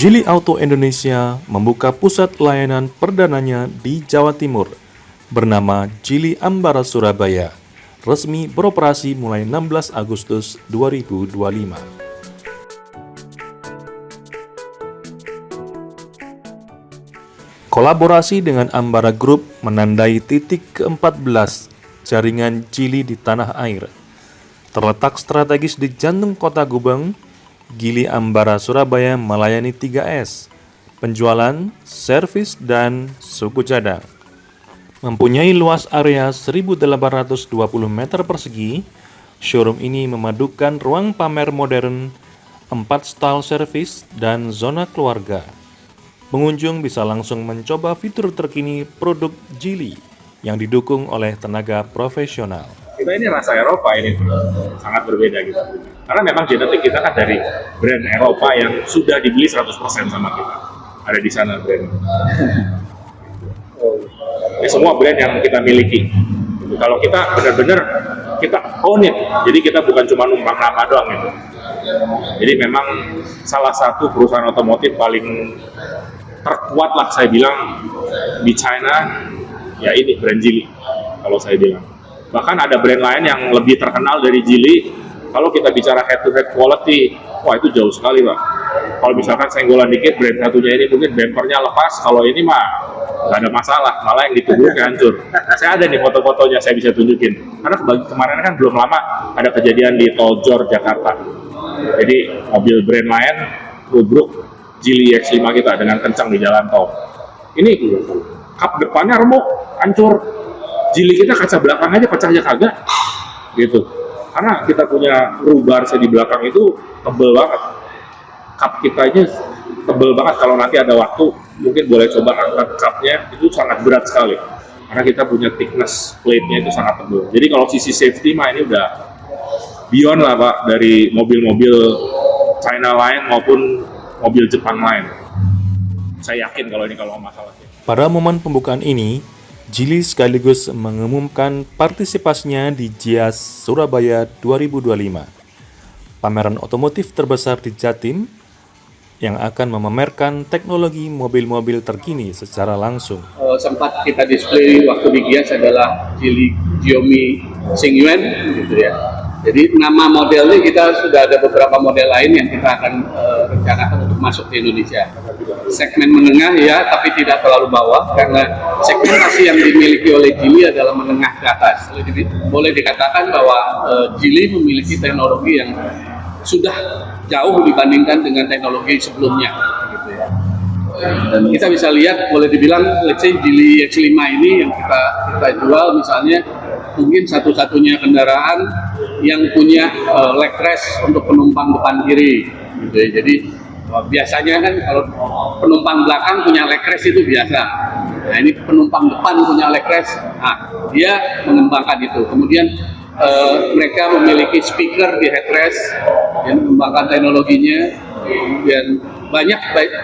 Geely Auto Indonesia membuka pusat layanan perdananya di Jawa Timur bernama Geely Ambara Surabaya, resmi beroperasi mulai 16 Agustus 2025. Kolaborasi dengan Ambara Group menandai titik ke-14 jaringan Geely di tanah air. Terletak strategis di jantung kota Gubeng, Geely Ambara Surabaya melayani 3S, penjualan, servis, dan suku cadang. Mempunyai luas area 1.820 meter persegi, showroom ini memadukan ruang pamer modern, 4 style servis, dan zona keluarga. Pengunjung bisa langsung mencoba fitur terkini produk Geely yang didukung oleh tenaga profesional. Kita ini rasa Eropa ini sangat berbeda gitu. Karena memang genetik kita kan dari brand Eropa yang sudah dibeli 100% sama kita. Ada di sana brand. Ini semua brand yang kita miliki. Kalau kita benar-benar kita own it. Jadi kita bukan cuma numpang nama doang gitu. Jadi memang salah satu perusahaan otomotif paling terkuat lah saya bilang di China, ya ini brand Geely kalau saya bilang. Bahkan ada brand lain yang lebih terkenal dari Geely, kalau kita bicara head-to-head quality, wah itu jauh sekali Pak. Kalau misalkan senggolan dikit, brand satunya ini mungkin bumpernya lepas, kalau ini mah nggak ada masalah, malah yang ditubuhkan hancur. Saya ada nih foto-fotonya, saya bisa tunjukin. Karena kemarin kan belum lama ada kejadian di Tol Jor, Jakarta. Jadi mobil brand lain, nubruk Geely X5 kita dengan kencang di jalan tol. Ini kap depannya remuk, hancur. Geely kita kaca belakang aja pecahnya kagak gitu, karena kita punya rubber di belakang itu tebel banget, kap kita ini tebel banget. Kalau nanti ada waktu mungkin boleh coba angkat kapnya, itu sangat berat sekali karena kita punya thickness plate-nya itu sangat tebel. Jadi kalau sisi safety mah ini udah beyond lah Pak, dari mobil-mobil China lain maupun mobil Jepang lain. Saya yakin kalau masalahnya. Pada momen pembukaan ini, Geely sekaligus mengumumkan partisipasinya di GIIAS Surabaya 2025, pameran otomotif terbesar di Jatim yang akan memamerkan teknologi mobil-mobil terkini secara langsung. Sempat kita display waktu di GIIAS adalah Geely Xiaomi Xingyuan gitu ya. Jadi nama modelnya kita sudah ada beberapa model lain yang kita akan rencanakan untuk masuk ke Indonesia. Segmen menengah ya, tapi tidak terlalu bawah karena segmentasi yang dimiliki oleh Geely adalah menengah ke atas. Boleh dikatakan bahwa Geely memiliki teknologi yang sudah jauh dibandingkan dengan teknologi sebelumnya. Gitu ya. Dan kita bisa lihat, boleh dibilang, let's say Geely X5 ini yang kita jual misalnya mungkin satu-satunya kendaraan yang punya leg rest untuk penumpang depan kiri gitu ya. Jadi biasanya kan kalau penumpang belakang punya leg rest itu biasa. Nah ini penumpang depan punya leg rest, nah dia mengembangkan itu. Kemudian mereka memiliki speaker di headrest yang mengembangkan teknologinya, dan banyak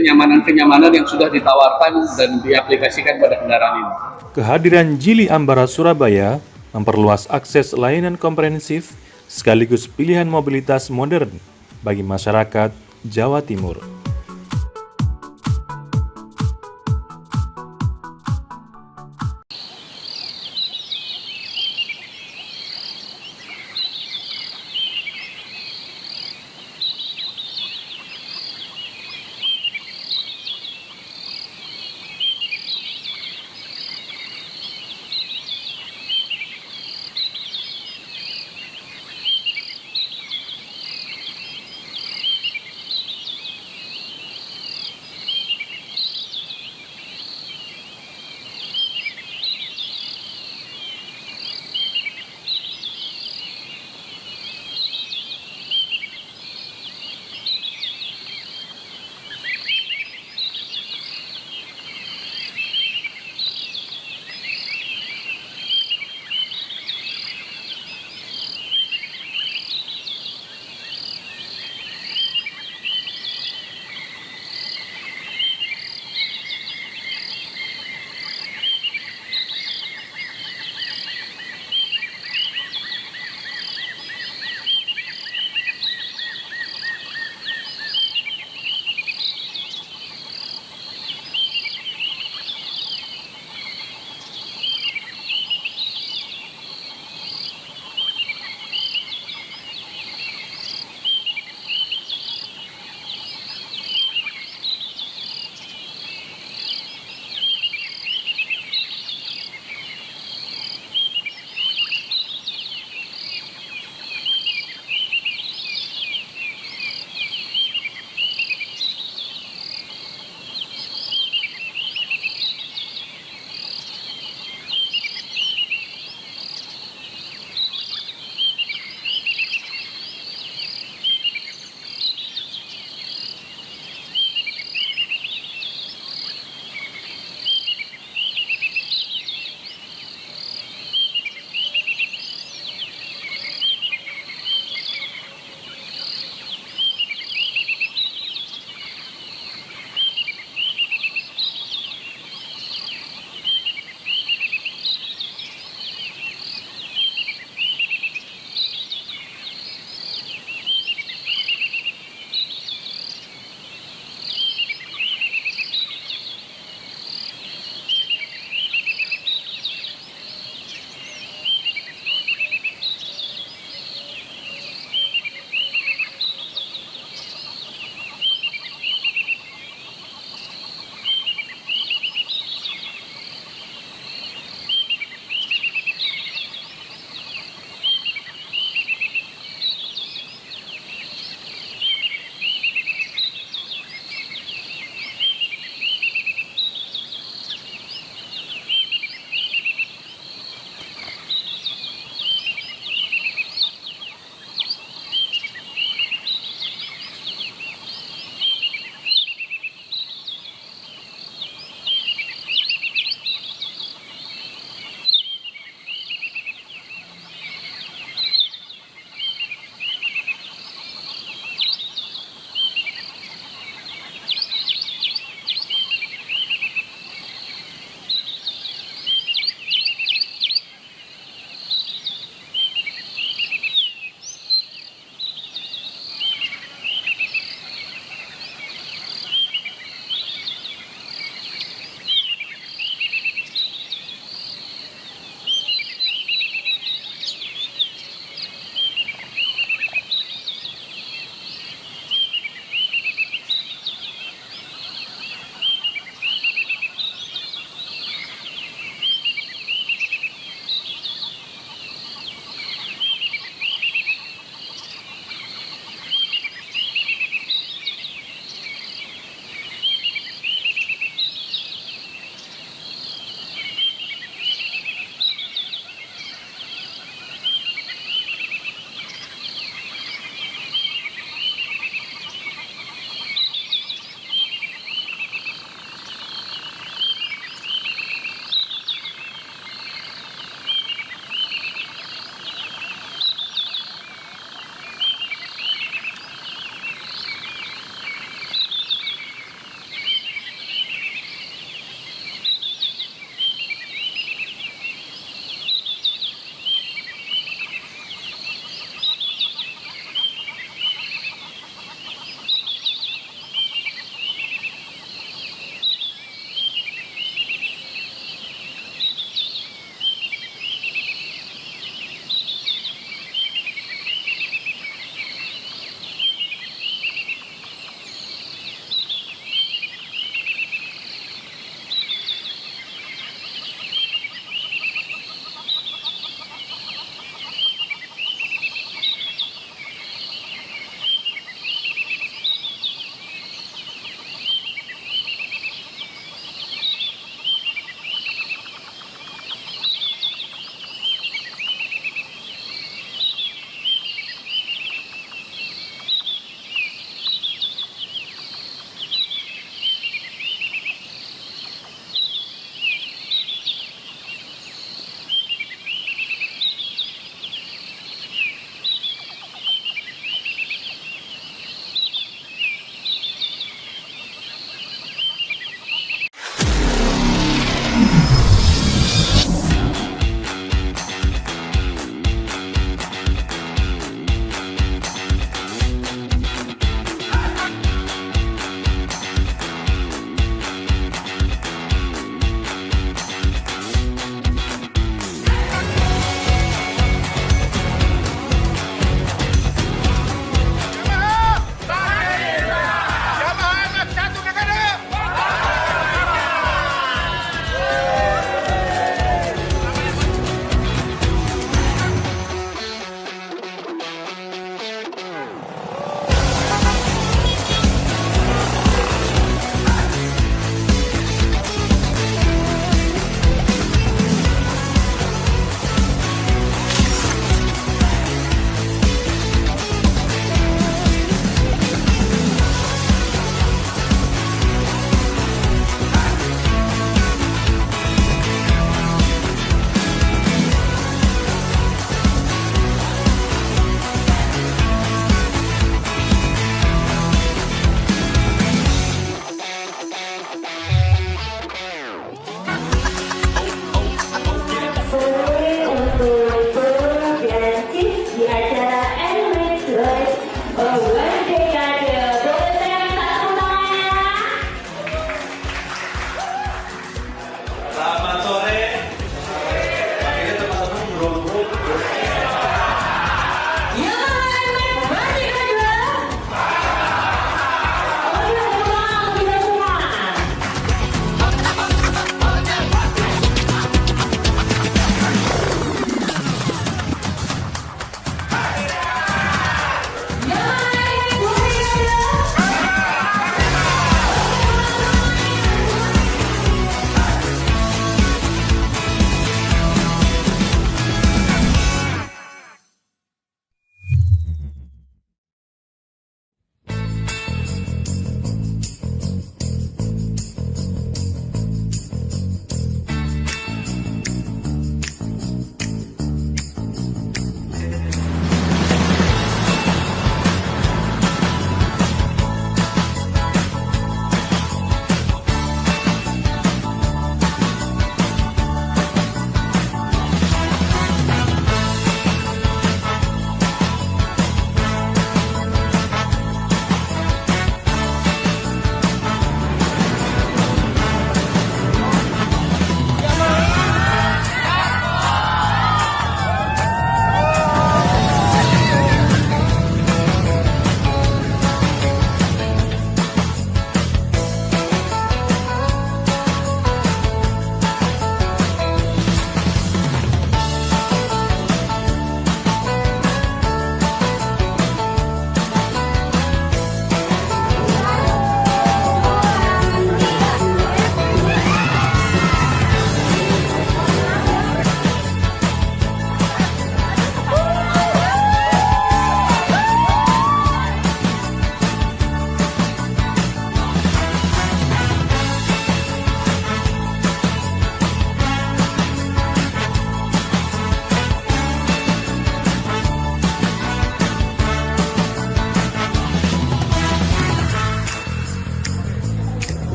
kenyamanan-kenyamanan yang sudah ditawarkan dan diaplikasikan pada kendaraan ini. Kehadiran Geely Ambara Surabaya memperluas akses layanan komprehensif sekaligus pilihan mobilitas modern bagi masyarakat Jawa Timur.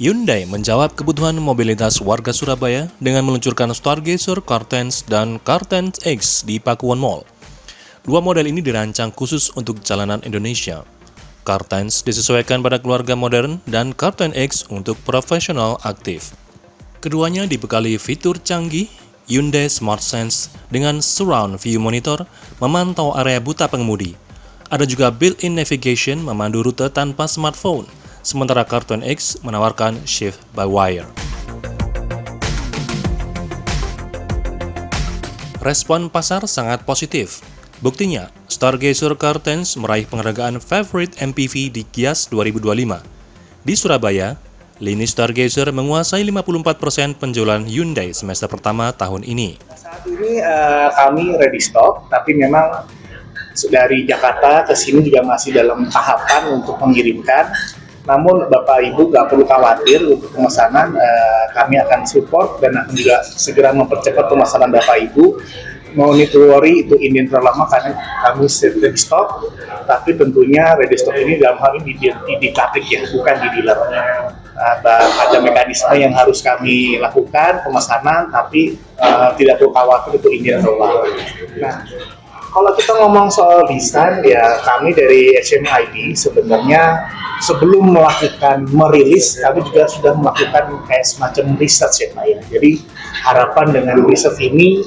Hyundai menjawab kebutuhan mobilitas warga Surabaya dengan meluncurkan Stargazer Cartense dan Cartense X di Pakuwon Mall. Dua model ini dirancang khusus untuk jalanan Indonesia. Cartense disesuaikan pada keluarga modern dan Cartense X untuk profesional aktif. Keduanya dibekali fitur canggih Hyundai Smart Sense dengan surround view monitor memantau area buta pengemudi. Ada juga built-in navigation memandu rute tanpa smartphone. Sementara Cartense X menawarkan shift by wire. Respon pasar sangat positif. Buktinya, Stargazer Cartense meraih penghargaan Favorite MPV di Gias 2025. Di Surabaya, lini Stargazer menguasai 54% penjualan Hyundai semester pertama tahun ini. Saat ini kami ready stock, tapi memang dari Jakarta ke sini juga masih dalam tahapan untuk mengirimkan. Namun Bapak Ibu nggak perlu khawatir untuk pemesanan, kami akan support dan akan juga segera mempercepat pemesanan Bapak Ibu. No need to worry, itu ini terlalu lama karena kami ready stock, tapi tentunya ready stock ini dalam hal ini di pabrik ya, bukan di dealer. Ada mekanisme yang harus kami lakukan pemesanan, tapi tidak perlu khawatir itu ini terlalu lama. Nah, kalau kita ngomong soal desain, ya kami dari HMID sebenarnya sebelum melakukan merilis, kami juga sudah melakukan kayak semacam research ya Pak ya. Jadi harapan dengan research ini,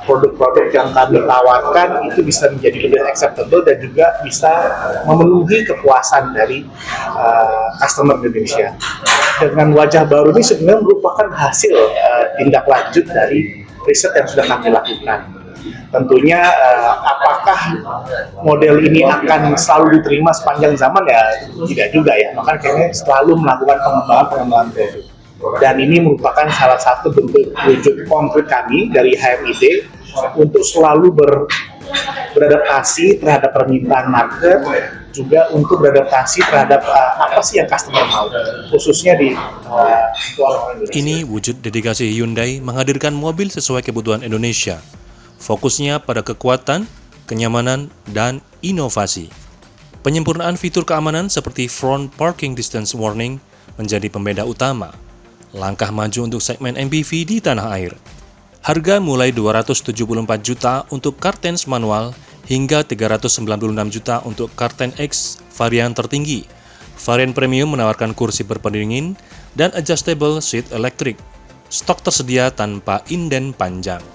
produk-produk yang kami tawarkan itu bisa menjadi lebih acceptable dan juga bisa memenuhi kepuasan dari customer Indonesia. Dengan wajah baru ini sebenarnya merupakan hasil tindak lanjut dari riset yang sudah kami lakukan. Tentunya apakah model ini akan selalu diterima sepanjang zaman ya tidak juga ya, maka kayaknya selalu melakukan pengembangan produk. Dan ini merupakan salah satu bentuk wujud konkret kami dari HMID untuk selalu beradaptasi terhadap permintaan market, juga untuk beradaptasi terhadap apa sih yang customer mau, khususnya di luar Indonesia. Ini wujud dedikasi Hyundai menghadirkan mobil sesuai kebutuhan Indonesia. Fokusnya pada kekuatan, kenyamanan, dan inovasi. Penyempurnaan fitur keamanan seperti front parking distance warning menjadi pembeda utama. Langkah maju untuk segmen MPV di tanah air. Harga mulai 274 juta untuk Cartense manual hingga 396 juta untuk Cartense X varian tertinggi. Varian premium menawarkan kursi berpendingin dan adjustable seat electric. Stok tersedia tanpa inden panjang.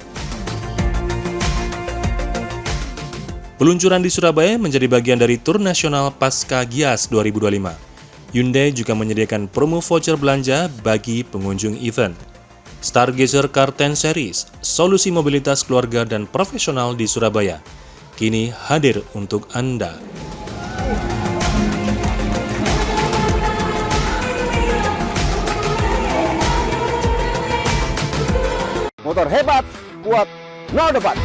Peluncuran di Surabaya menjadi bagian dari tur nasional Pasca Gias 2025. Hyundai juga menyediakan promo voucher belanja bagi pengunjung event. Stargazer Cartense Series, solusi mobilitas keluarga dan profesional di Surabaya, kini hadir untuk Anda. Motor hebat, kuat, no debat.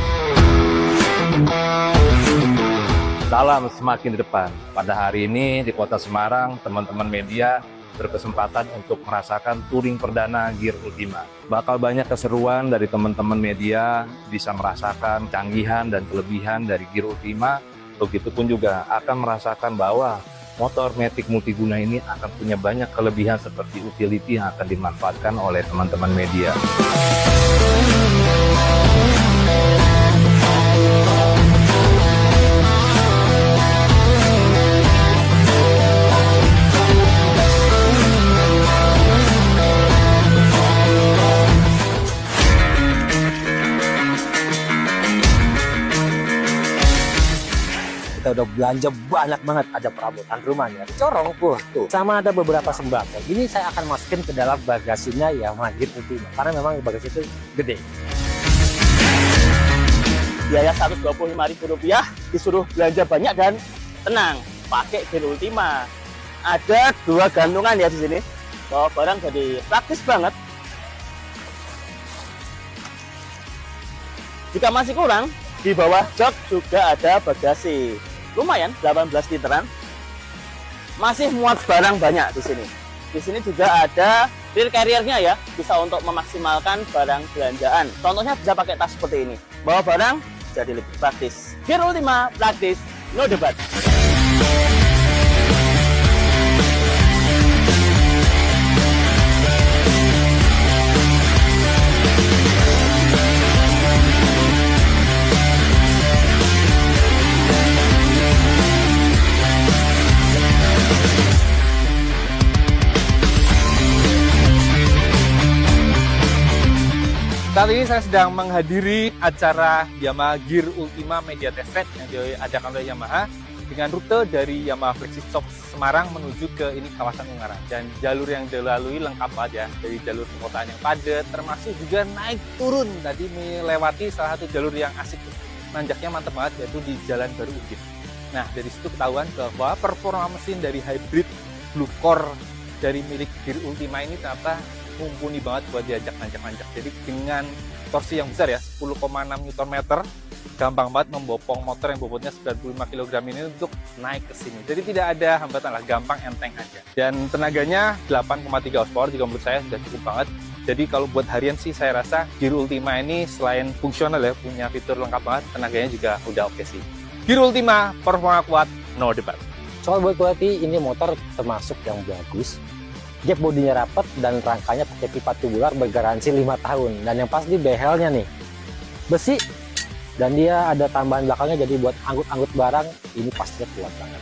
Salam semakin di depan. Pada hari ini di Kota Semarang, teman-teman media berkesempatan untuk merasakan touring perdana Gear Ultima. Bakal banyak keseruan dari teman-teman media, bisa merasakan canggihan dan kelebihan dari Gear Ultima. Begitupun juga akan merasakan bahwa motor Matic multiguna ini akan punya banyak kelebihan seperti utility yang akan dimanfaatkan oleh teman-teman media. Kita udah belanja banyak banget, ada perabotan rumahnya, corong tuh, sama ada beberapa sembako. Ini saya akan masukin ke dalam bagasinya ya Gear Ultima, karena memang bagasi itu gede. Biaya Rp125.000 disuruh belanja banyak dan tenang, pakai Gear Ultima. Ada 2 gantungan ya di sini, bawa barang jadi praktis banget. Jika masih kurang, di bawah jok juga ada bagasi. Lumayan, 18 literan. Masih muat barang banyak di sini. Di sini juga ada rear carrier-nya ya, bisa untuk memaksimalkan barang belanjaan. Contohnya bisa pakai tas seperti ini. Bawa barang jadi lebih praktis. Gear Ultima, praktis, no debat. Saat ini saya sedang menghadiri acara Yamaha Gear Ultima Media Test Track yang diadakan oleh Yamaha dengan rute dari Yamaha Flagship Shop Semarang menuju ke ini kawasan Ungaran. Dan jalur yang dilalui lengkap banget ya, dari jalur perkotaan yang padat, termasuk juga naik turun. Tadi melewati salah satu jalur yang asik, nanjaknya mantep banget, yaitu di Jalan Baru Ugin. Nah, dari situ ketahuan bahwa performa mesin dari hybrid Blue Core dari milik Gear Ultima ini ternyata mumpuni banget buat diajak nanjak-nanjak. Jadi dengan torsi yang besar ya, 10,6 Nm, gampang banget membopong motor yang bobotnya 95 kg ini untuk naik ke sini. Jadi tidak ada hambatan lah, gampang enteng aja. Dan tenaganya 8,3 horsepower juga menurut saya sudah cukup banget. Jadi kalau buat harian sih saya rasa Gear Ultima ini selain fungsional ya, punya fitur lengkap banget, tenaganya juga udah oke sih. Gear Ultima, performa kuat, no debat. Soal buat quality, ini motor termasuk yang bagus. Gap bodinya rapat dan rangkanya pakai pipa tubular bergaransi 5 tahun. Dan yang pasti behelnya nih besi dan dia ada tambahan belakangnya, jadi buat angkut-angkut barang ini pastinya kuat banget.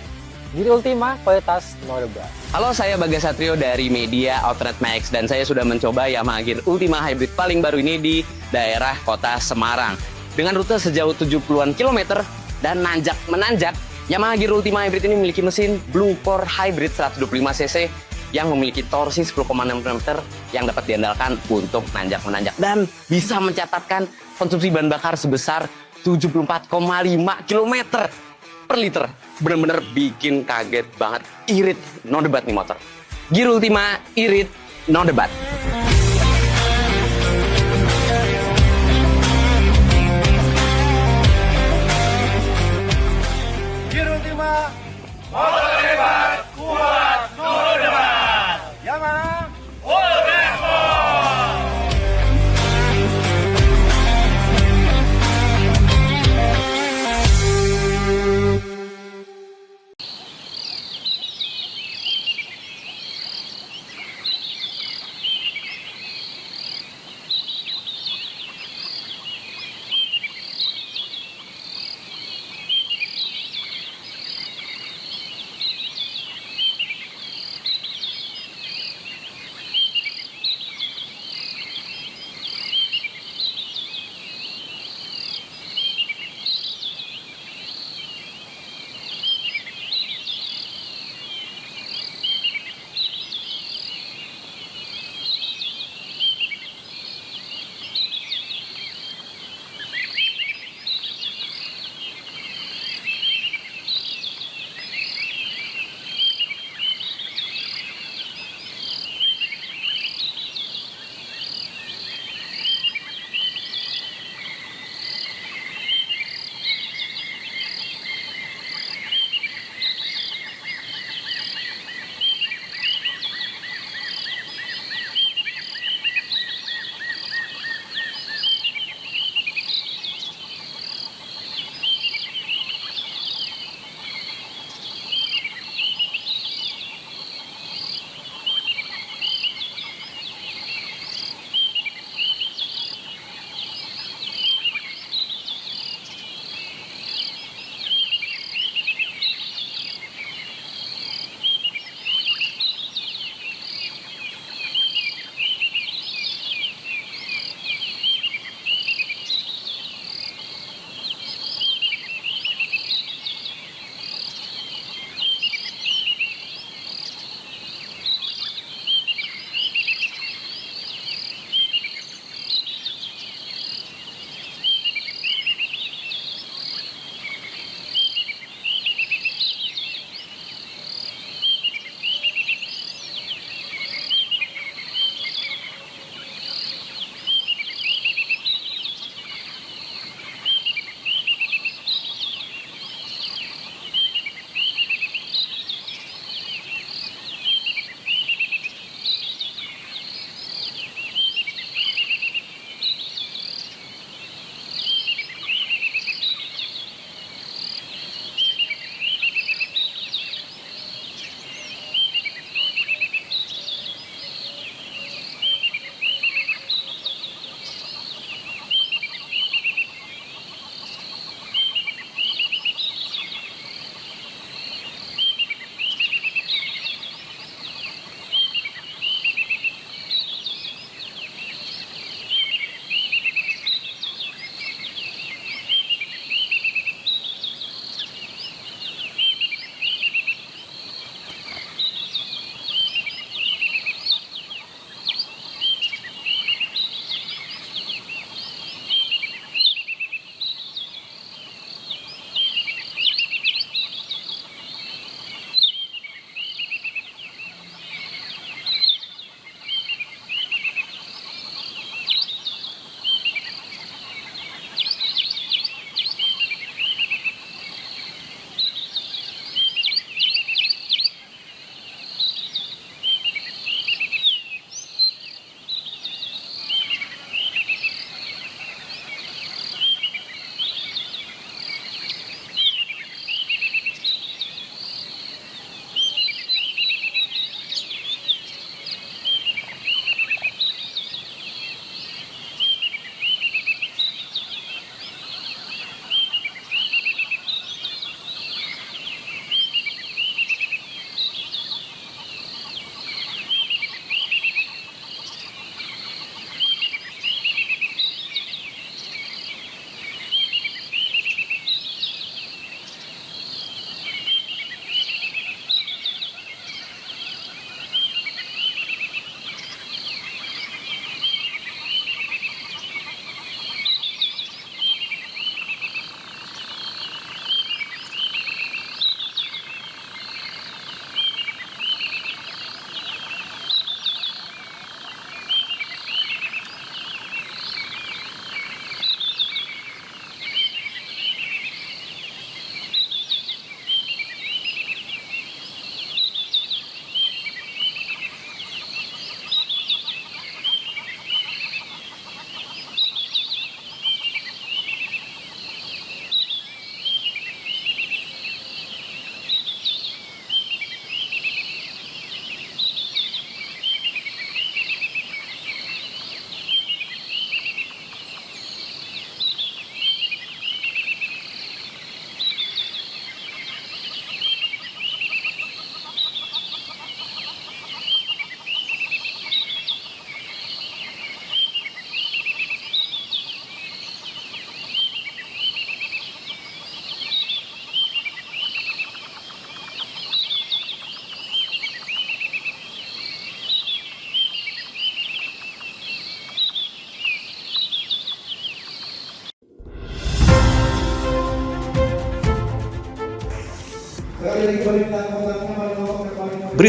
Gear Ultima, kualitas no debat. Halo, saya Bagas Satrio dari Media Outlet Max dan saya sudah mencoba Yamaha Gear Ultima Hybrid paling baru ini di daerah kota Semarang. Dengan rute sejauh 70-an kilometer dan nanjak-menanjak, Yamaha Gear Ultima Hybrid ini memiliki mesin Blue Core Hybrid 125cc yang memiliki torsi 10,6 Nm yang dapat diandalkan untuk nanjak-menanjak dan bisa mencatatkan konsumsi bahan bakar sebesar 74,5 km per liter. Bener-bener bikin kaget banget, irit, no debat nih motor. Gear Ultima, irit, no debat. Gear Ultima, motor hebat, kuat, no debat. Yamaha, all resport.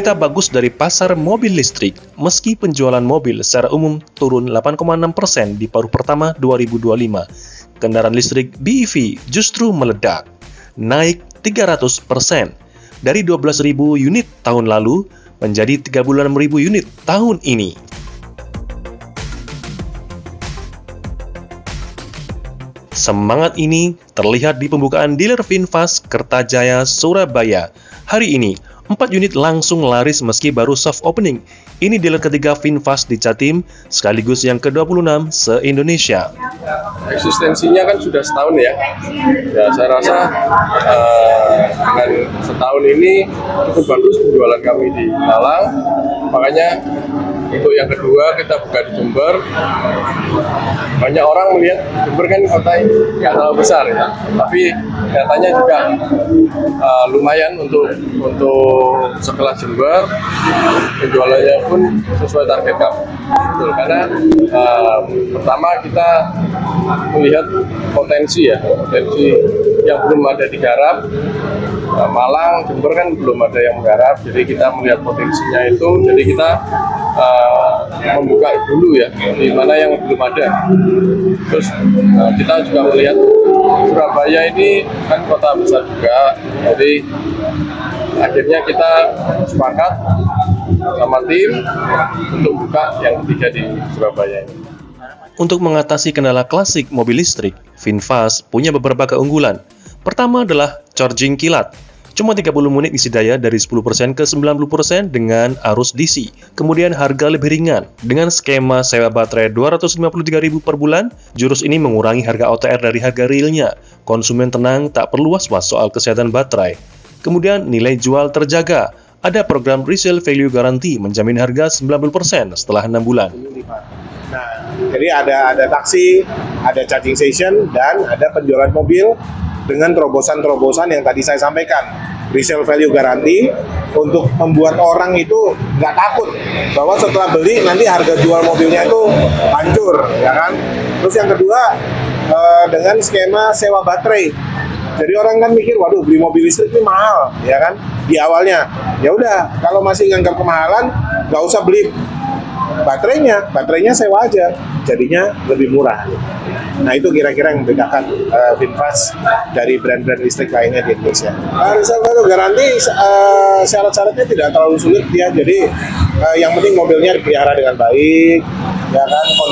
Berita bagus dari pasar mobil listrik, meski penjualan mobil secara umum turun 8,6% di paruh pertama 2025, kendaraan listrik BEV justru meledak, naik 300%, dari 12.000 unit tahun lalu menjadi 36.000 unit tahun ini. Semangat ini terlihat di pembukaan dealer VinFast Kertajaya, Surabaya. Hari ini, 4 unit langsung laris meski baru soft opening. Ini dealer ketiga VinFast di Jatim, sekaligus yang ke-26 se-Indonesia. Eksistensinya kan sudah setahun ya. Ya, saya rasa dengan setahun ini cukup bagus penjualan kami di Malang. Makanya untuk yang kedua kita buka di Jember. Banyak orang melihat Jember kan kota yang terlalu besar ya, tapi nyatanya juga lumayan untuk sekelas Jember, penjualannya pun sesuai target kami. Betul, karena pertama kita melihat potensi yang belum ada digarap. Malang, Jember kan belum ada yang menggarap, jadi kita melihat potensinya itu, jadi kita membuka dulu ya, di mana yang belum ada. Terus kita juga melihat Surabaya ini kan kota besar juga, jadi akhirnya kita sepakat sama tim untuk buka yang ketiga di Surabaya ini. Untuk mengatasi kendala klasik mobil listrik, VinFast punya beberapa keunggulan. Pertama adalah charging kilat. Cuma 30 menit isi daya dari 10% ke 90% dengan arus DC. Kemudian harga lebih ringan. Dengan skema sewa baterai 253.000 per bulan, jurus ini mengurangi harga OTR dari harga realnya. Konsumen tenang, tak perlu was-was soal kesehatan baterai. Kemudian nilai jual terjaga. Ada program resale value guarantee menjamin harga 90% setelah 6 bulan. Nah, jadi ada taksi, ada charging station, dan ada penjualan mobil dengan terobosan-terobosan yang tadi saya sampaikan. Resale value guarantee untuk membuat orang itu nggak takut bahwa setelah beli nanti harga jual mobilnya itu hancur, ya kan? Terus yang kedua, dengan skema sewa baterai. Jadi orang kan mikir, waduh beli mobil listrik ini mahal, ya kan? Di awalnya, ya udah kalau masih nganggap kemahalan, nggak usah beli baterainya sewa aja, jadinya lebih murah. Nah itu kira-kira yang membedakan VinFast dari brand-brand listrik lainnya di Indonesia. Resale value garanti syarat-syaratnya tidak terlalu sulit ya, jadi yang penting mobilnya dipelihara dengan baik, ya kan, kondisi